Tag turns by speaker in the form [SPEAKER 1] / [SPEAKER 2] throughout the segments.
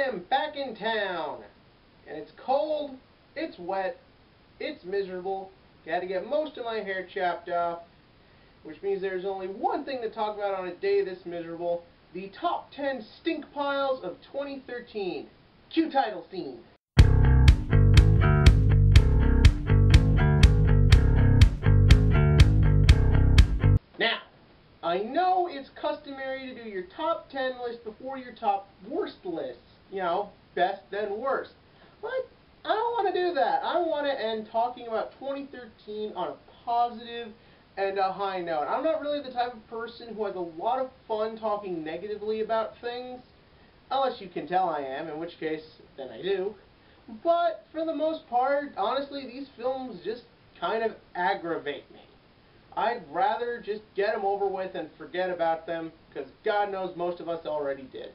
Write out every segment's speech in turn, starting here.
[SPEAKER 1] am back in town, and it's cold, it's wet, it's miserable. Got to get most of my hair chopped off, which means there's only one thing to talk about on a day this miserable: the top 10 stink piles of 2013. Cue title scene. Now, I know it's customary to do your top 10 list before your top worst lists. You know, best then worst. But I don't want to do that. I want to end talking about 2013 on a positive and a high note. I'm not really the type of person who has a lot of fun talking negatively about things, unless you can tell I am, in which case, then I do. But for the most part, honestly, these films just kind of aggravate me. I'd rather just get them over with and forget about them, because God knows most of us already did.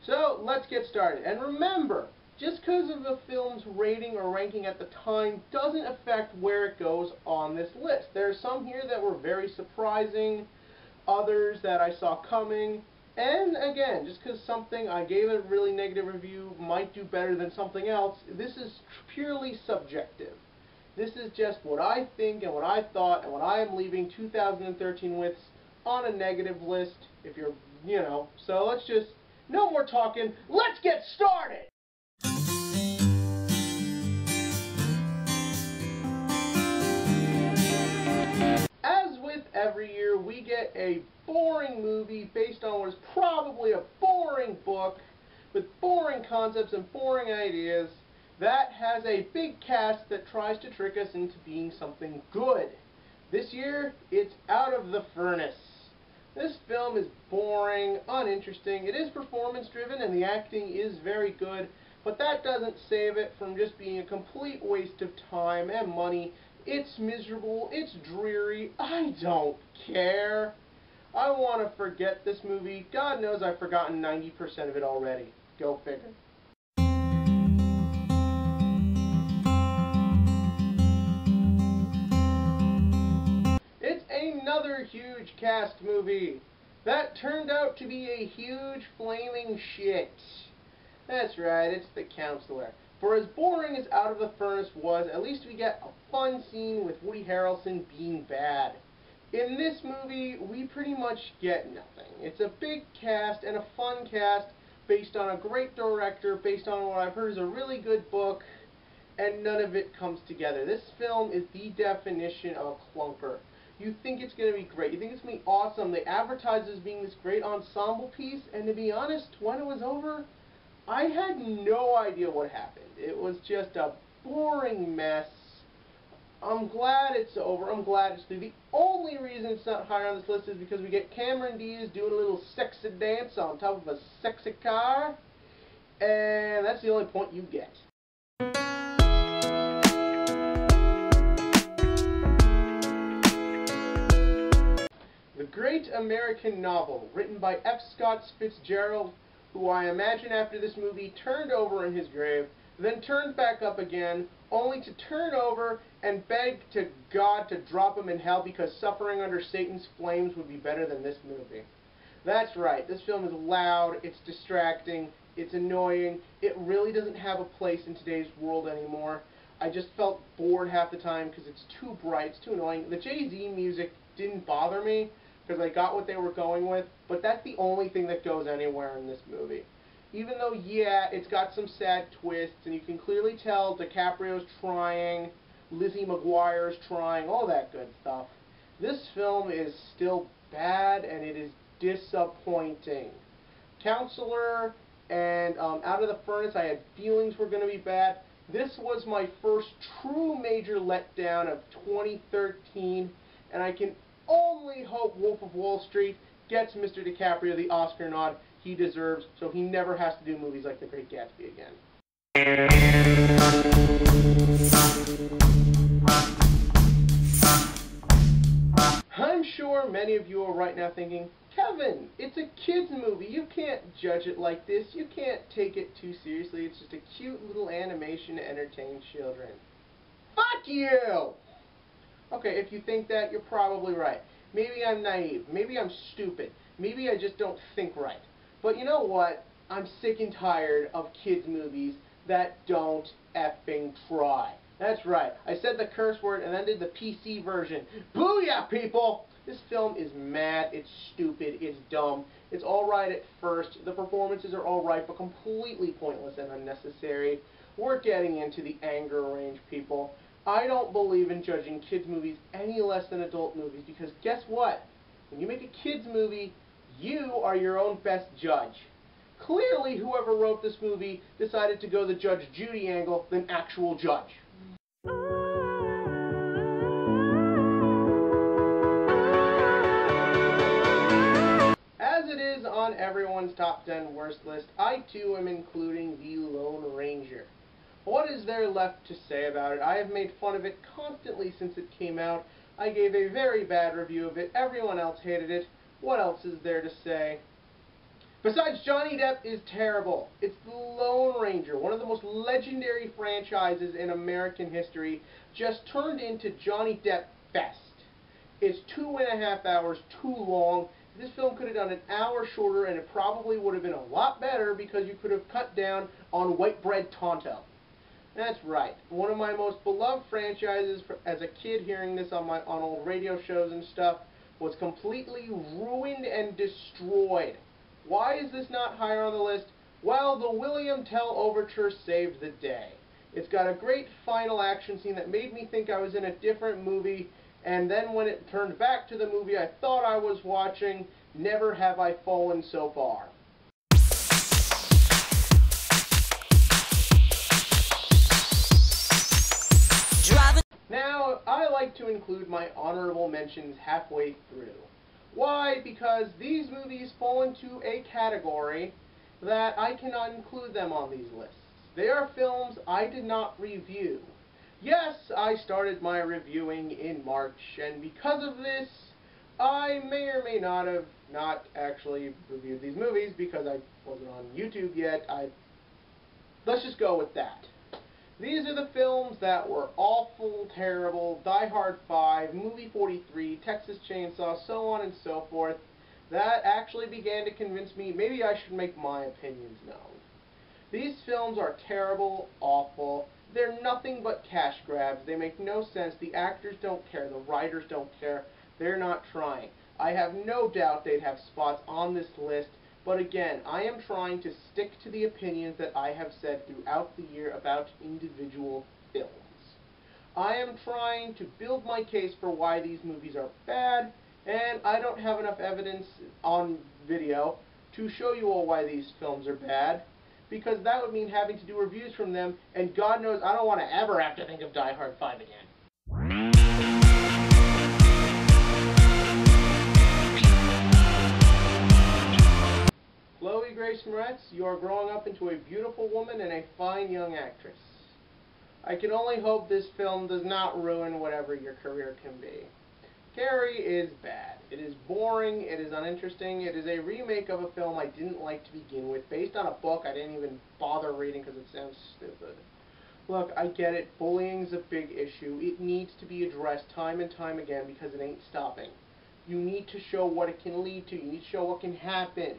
[SPEAKER 1] So, let's get started. And remember, just because of the film's rating or ranking at the time doesn't affect where it goes on this list. There are some here that were very surprising, others that I saw coming, and again, just because something I gave a really negative review might do better than something else, this is purely subjective. This is just what I think and what I thought and what I am leaving 2013 with on a negative list, if you're, so let's just, no more talking, let's get started! As with every year, we get a boring movie based on what is probably a boring book with boring concepts and boring ideas that has a big cast that tries to trick us into being something good. This year, it's Out of the Furnace. This film is boring, uninteresting. It is performance-driven and the acting is very good, but that doesn't save it from just being a complete waste of time and money. It's miserable, it's dreary, I don't care. I want to forget this movie. God knows I've forgotten 90% of it already. Go figure. Another huge cast movie that turned out to be a huge flaming shit. That's right, it's The Counselor. For as boring as Out of the Furnace was, at least we get a fun scene with Woody Harrelson being bad. In this movie, we pretty much get nothing. It's a big cast and a fun cast based on a great director, based on what I've heard is a really good book, and none of it comes together. This film is the definition of a clunker. You think it's going to be great. You think it's going to be awesome. They advertise it as being this great ensemble piece, and to be honest, when it was over, I had no idea what happened. It was just a boring mess. I'm glad it's over. I'm glad it's through. The only reason it's not higher on this list is because we get Cameron Diaz doing a little sexy dance on top of a sexy car, and that's the only point you get. The Great American Novel, written by F. Scott Fitzgerald, who I imagine after this movie turned over in his grave, then turned back up again, only to turn over and beg to God to drop him in hell because suffering under Satan's flames would be better than this movie. That's right, this film is loud, it's distracting, it's annoying, it really doesn't have a place in today's world anymore. I just felt bored half the time because it's too bright, it's too annoying. The Jay-Z music didn't bother me, because I got what they were going with, but that's the only thing that goes anywhere in this movie. Even though, yeah, it's got some sad twists, and you can clearly tell DiCaprio's trying, Lizzie McGuire's trying, all that good stuff. This film is still bad, and it is disappointing. Counselor and Out of the Furnace, I had feelings were going to be bad. This was my first true major letdown of 2013, and I can only hope Wolf of Wall Street gets Mr. DiCaprio the Oscar nod he deserves, so he never has to do movies like The Great Gatsby again. I'm sure many of you are right now thinking, Kevin, it's a kid's movie. You can't judge it like this. You can't take it too seriously. It's just a cute little animation to entertain children. Fuck you! Okay, if you think that, you're probably right. Maybe I'm naive. Maybe I'm stupid. Maybe I just don't think right. But you know what? I'm sick and tired of kids' movies that don't effing try. That's right. I said the curse word and then did the PC version. Booyah, people! This film is mad, it's stupid, it's dumb. It's alright at first. The performances are alright, but completely pointless and unnecessary. We're getting into the anger range, people. I don't believe in judging kids' movies any less than adult movies, because guess what? When you make a kids' movie, you are your own best judge. Clearly, whoever wrote this movie decided to go the Judge Judy angle than actual judge. As it is on everyone's top 10 worst list, I too am including The Lone Ranger. What is there left to say about it? I have made fun of it constantly since it came out. I gave a very bad review of it. Everyone else hated it. What else is there to say? Besides, Johnny Depp is terrible. It's The Lone Ranger, one of the most legendary franchises in American history, just turned into Johnny Depp Fest. It's 2.5 hours too long. This film could have done an hour shorter, and it probably would have been a lot better because you could have cut down on white bread Tonto. That's right. One of my most beloved franchises as a kid, hearing this on old radio shows and stuff, was completely ruined and destroyed. Why is this not higher on the list? Well, the William Tell Overture saved the day. It's got a great final action scene that made me think I was in a different movie, and then when it turned back to the movie I thought I was watching, never have I fallen so far. Now, I like to include my honorable mentions halfway through. Why? Because these movies fall into a category that I cannot include them on these lists. They are films I did not review. Yes, I started my reviewing in March, and because of this, I may or may not have not actually reviewed these movies because I wasn't on YouTube yet. Let's just go with that. These are the films that were awful, terrible, Die Hard 5, Movie 43, Texas Chainsaw, so on and so forth, that actually began to convince me maybe I should make my opinions known. These films are terrible, awful, they're nothing but cash grabs, they make no sense, the actors don't care, the writers don't care, they're not trying. I have no doubt they'd have spots on this list, but again, I am trying to stick to the opinions that I have said throughout the year about individual films. I am trying to build my case for why these movies are bad, and I don't have enough evidence on video to show you all why these films are bad, because that would mean having to do reviews from them, and God knows I don't want to ever have to think of Die Hard 5 again. Chloe Grace Moretz, you are growing up into a beautiful woman and a fine young actress. I can only hope this film does not ruin whatever your career can be. Carrie is bad. It is boring, it is uninteresting, it is a remake of a film I didn't like to begin with, based on a book I didn't even bother reading because it sounds stupid. Look, I get it, bullying's a big issue. It needs to be addressed time and time again because it ain't stopping. You need to show what it can lead to, you need to show what can happen.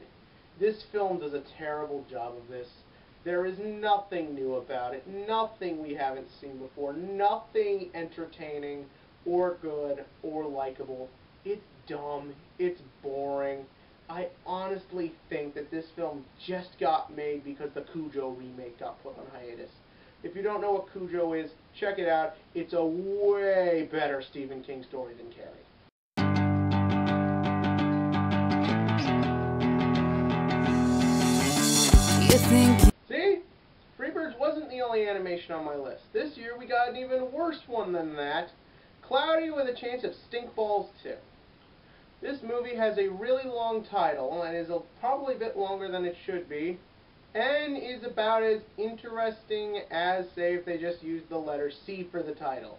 [SPEAKER 1] This film does a terrible job of this. There is nothing new about it, nothing we haven't seen before, nothing entertaining or good or likable. It's dumb, it's boring. I honestly think that this film just got made because the Cujo remake got put on hiatus. If you don't know what Cujo is, check it out. It's a way better Stephen King story than Carrie. See? Freebirds wasn't the only animation on my list. This year we got an even worse one than that. Cloudy with a Chance of Stinkballs 2. This movie has a really long title and is probably a bit longer than it should be, and is about as interesting as, say, if they just used the letter C for the title.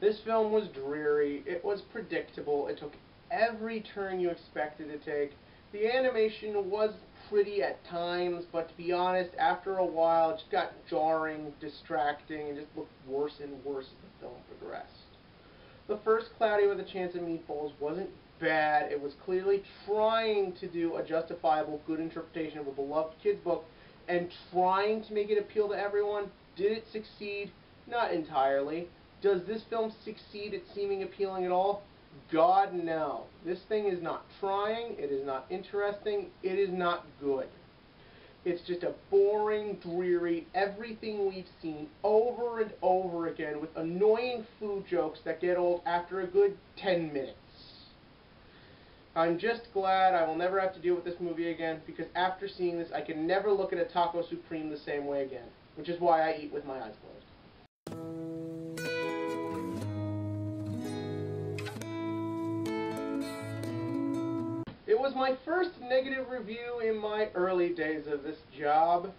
[SPEAKER 1] This film was dreary, it was predictable, it took every turn you expected to take. The animation was pretty at times, but to be honest, after a while it just got jarring, distracting, and just looked worse and worse as the film progressed. The first Cloudy with a Chance of Meatballs wasn't bad. It was clearly trying to do a justifiable, good interpretation of a beloved kid's book and trying to make it appeal to everyone. Did it succeed? Not entirely. Does this film succeed at seeming appealing at all? God, no. This thing is not trying, it is not interesting, it is not good. It's just a boring, dreary, everything we've seen over and over again with annoying food jokes that get old after a good 10 minutes. I'm just glad I will never have to deal with this movie again, because after seeing this I can never look at a Taco Supreme the same way again, which is why I eat with my eyes closed. It was my first negative review in my early days of this job,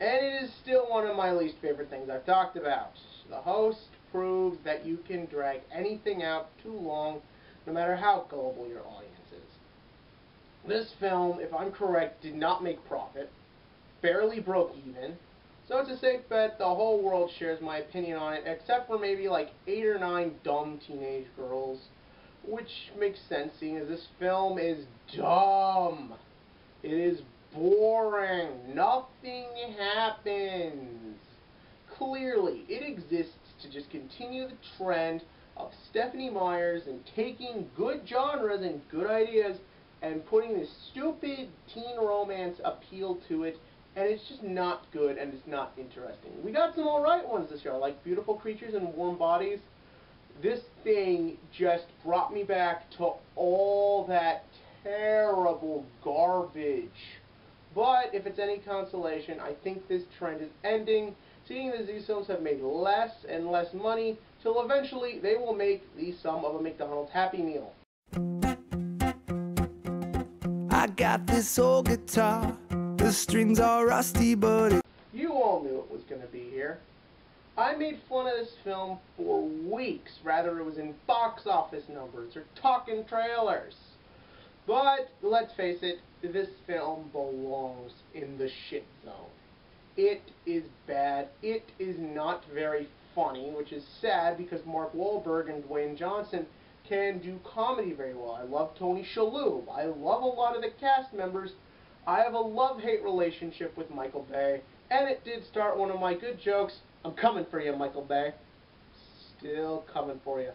[SPEAKER 1] and it is still one of my least favorite things I've talked about. The host proves that you can drag anything out too long, no matter how gullible your audience is. This film, if I'm correct, did not make profit, barely broke even, so it's a safe bet the whole world shares my opinion on it, except for maybe like 8 or 9 dumb teenage girls. Which makes sense, seeing as this film is dumb. It is boring. Nothing happens. Clearly, it exists to just continue the trend of Stephenie Meyers and taking good genres and good ideas and putting this stupid teen romance appeal to it, and it's just not good and it's not interesting. We got some alright ones this year, like Beautiful Creatures and Warm Bodies. This thing just brought me back to all that terrible garbage. But if it's any consolation, I think this trend is ending, seeing as these films have made less and less money, till eventually they will make the sum of a McDonald's Happy Meal.
[SPEAKER 2] I got this old guitar, the strings are rusty, but
[SPEAKER 1] you all knew it was going to be here. I made fun of this film for weeks, rather it was in box office numbers or talking trailers. But, let's face it, this film belongs in the shit zone. It is bad, it is not very funny, which is sad because Mark Wahlberg and Dwayne Johnson can do comedy very well. I love Tony Shalhoub, I love a lot of the cast members. I have a love-hate relationship with Michael Bay, and it did start one of my good jokes. I'm coming for you, Michael Bay. Still coming for you.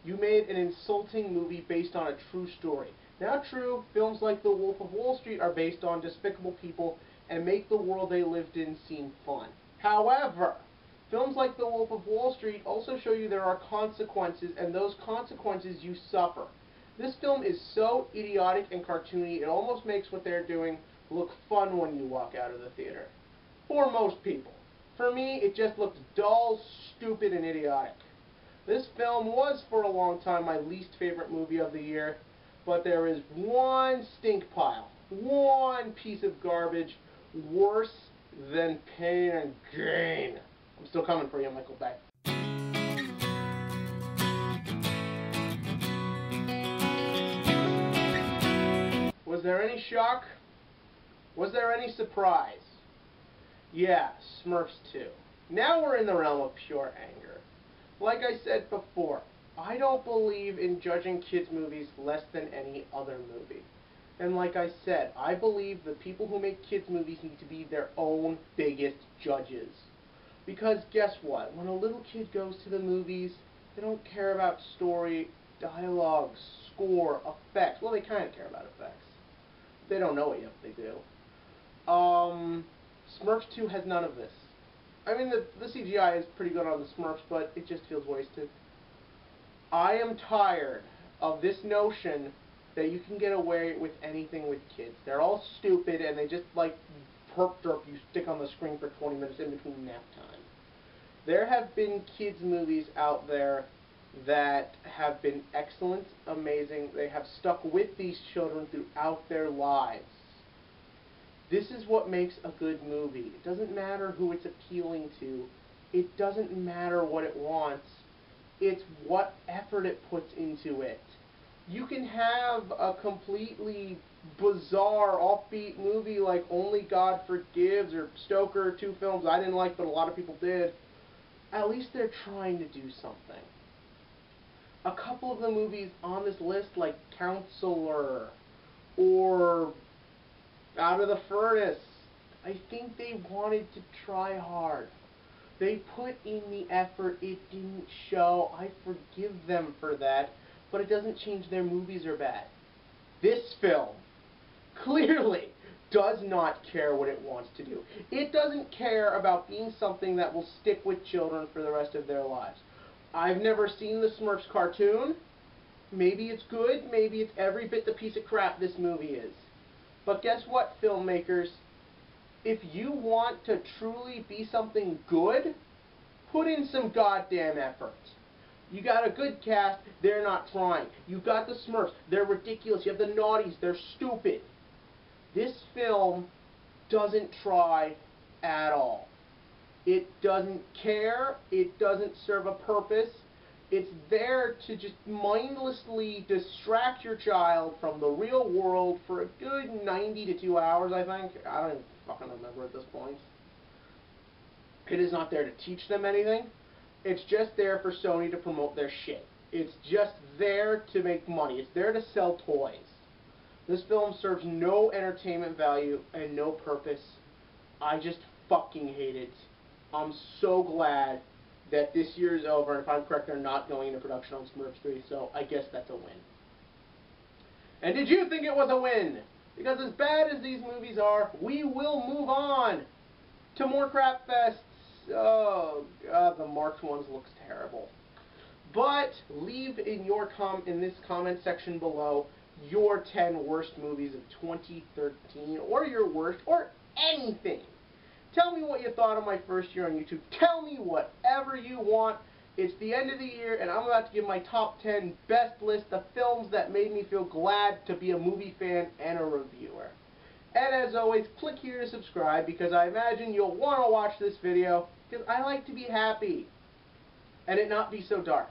[SPEAKER 1] You made an insulting movie based on a true story. Now true, films like The Wolf of Wall Street are based on despicable people and make the world they lived in seem fun. However, films like The Wolf of Wall Street also show you there are consequences, and those consequences you suffer. This film is so idiotic and cartoony, it almost makes what they're doing look fun when you walk out of the theater. For most people. For me, it just looked dull, stupid, and idiotic. This film was, for a long time, my least favorite movie of the year, but there is one stink pile, one piece of garbage worse than Pain and Gain. I'm still coming for you, Michael Bay. Was there any shock? Was there any surprise? Yeah, Smurfs 2. Now we're in the realm of pure anger. Like I said before, I don't believe in judging kids' movies less than any other movie. And like I said, I believe the people who make kids' movies need to be their own biggest judges. Because guess what? When a little kid goes to the movies, they don't care about story, dialogue, score, effects. Well, they kind of care about effects. They don't know it yet, but they do. Smurfs 2 has none of this. I mean, the CGI is pretty good on the Smurfs, but it just feels wasted. I am tired of this notion that you can get away with anything with kids. They're all stupid, and they just like perp derp you stick on the screen for 20 minutes in between nap time. There have been kids' movies out there that have been excellent, amazing. They have stuck with these children throughout their lives. This is what makes a good movie. It doesn't matter who it's appealing to. It doesn't matter what it wants. It's what effort it puts into it. You can have a completely bizarre, offbeat movie like Only God Forgives or Stoker, two films I didn't like but a lot of people did. At least they're trying to do something. A couple of the movies on this list, like Counselor or Out of the Furnace, I think they wanted to try hard. They put in the effort. It didn't show. I forgive them for that, but it doesn't change their movies are bad. This film clearly does not care what it wants to do. It doesn't care about being something that will stick with children for the rest of their lives. I've never seen the Smurfs cartoon. Maybe it's good. Maybe it's every bit the piece of crap this movie is. But guess what, filmmakers? If you want to truly be something good, put in some goddamn effort. You got a good cast, they're not trying. You got the Smurfs, they're ridiculous. You have the Naughties, they're stupid. This film doesn't try at all. It doesn't care, it doesn't serve a purpose. It's there to just mindlessly distract your child from the real world for a good 90 to 2 hours, I think. I don't even fucking remember at this point. It is not there to teach them anything. It's just there for Sony to promote their shit. It's just there to make money. It's there to sell toys. This film serves no entertainment value and no purpose. I just fucking hate it. I'm so glad that this year is over, and if I'm correct, they're not going into production on Smurfs 3, so I guess that's a win. And did you think it was a win? Because as bad as these movies are, we will move on to more crap fests. Oh god, the marked ones looks terrible. But leave in this comment section below your 10 worst movies of 2013, or your worst, or anything. Tell me what you thought of my first year on YouTube. Tell me whatever you want. It's the end of the year, and I'm about to give my top 10 best list of films that made me feel glad to be a movie fan and a reviewer. And as always, click here to subscribe, because I imagine you'll want to watch this video, because I like to be happy and it not be so dark.